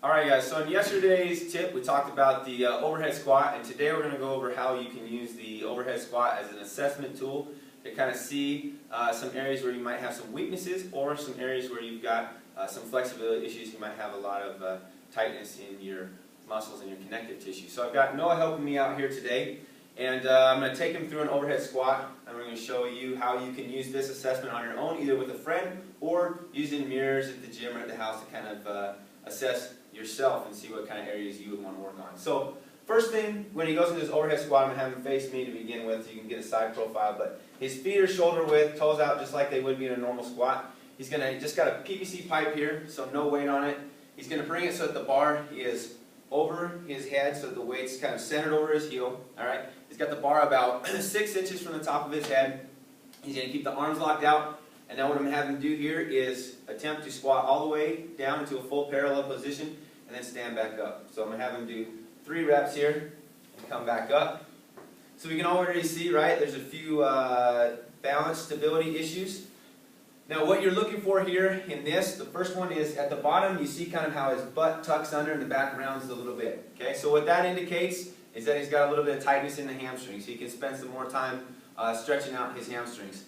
Alright guys, so in yesterday's tip we talked about the overhead squat, and today we're going to go over how you can use the overhead squat as an assessment tool to kind of see some areas where you might have some weaknesses or some areas where you've got some flexibility issues. You might have a lot of tightness in your muscles and your connective tissue. So I've got Noah helping me out here today, and I'm going to take him through an overhead squat, and we're going to show you how you can use this assessment on your own, either with a friend or using mirrors at the gym or at the house to kind of assess yourself and see what kind of areas you would want to work on. So first thing, when he goes into this overhead squat, I'm going to have him face me to begin with so you can get a side profile, but his feet are shoulder width, toes out just like they would be in a normal squat. He's going to just got a PVC pipe here, so no weight on it. He's going to bring it so that the bar is over his head, so the weight's kind of centered over his heel. Alright, he's got the bar about 6 inches from the top of his head. He's going to keep the arms locked out, and now what I'm going to have him do here is attempt to squat all the way down into a full parallel position and then stand back up. So I'm going to have him do 3 reps here and come back up. So we can already see, right, there's a few balance stability issues. Now what you're looking for here in this, the first one is at the bottom, you see kind of how his butt tucks under and the back rounds a little bit. Okay, so what that indicates is that he's got a little bit of tightness in the hamstrings, so he can spend some more time stretching out his hamstrings.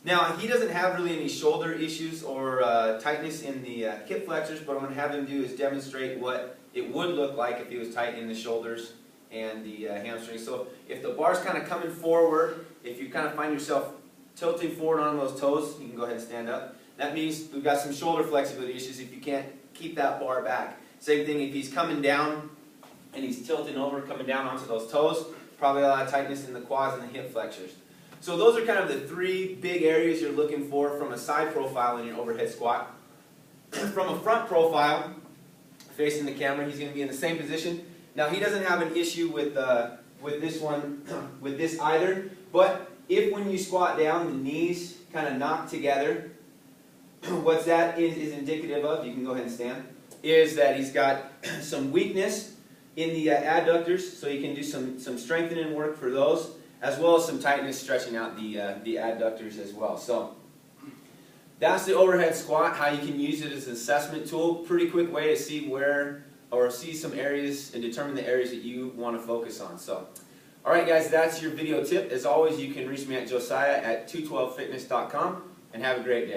Now he doesn't have really any shoulder issues or tightness in the hip flexors, but what I'm going to have him do is demonstrate what it would look like if he was tight in the shoulders and the hamstrings. So if the bar's kind of coming forward, if you kind of find yourself tilting forward on those toes, you can go ahead and stand up. That means we've got some shoulder flexibility issues if you can't keep that bar back. Same thing if he's coming down and he's tilting over, coming down onto those toes, probably a lot of tightness in the quads and the hip flexors. So those are kind of the 3 big areas you're looking for from a side profile in your overhead squat. From a front profile, facing the camera, he's going to be in the same position. Now he doesn't have an issue with this one, with this either, but if when you squat down the knees kind of knock together, what that is indicative of, you can go ahead and stand, is that he's got some weakness in the adductors, so you can do some strengthening work for those, as well as some tightness stretching out the adductors as well. So that's the overhead squat, how you can use it as an assessment tool. Pretty quick way to see where, or see some areas and determine the areas that you want to focus on. So, alright guys, that's your video tip. As always, you can reach me at Josiah at 212fitness.com, and have a great day.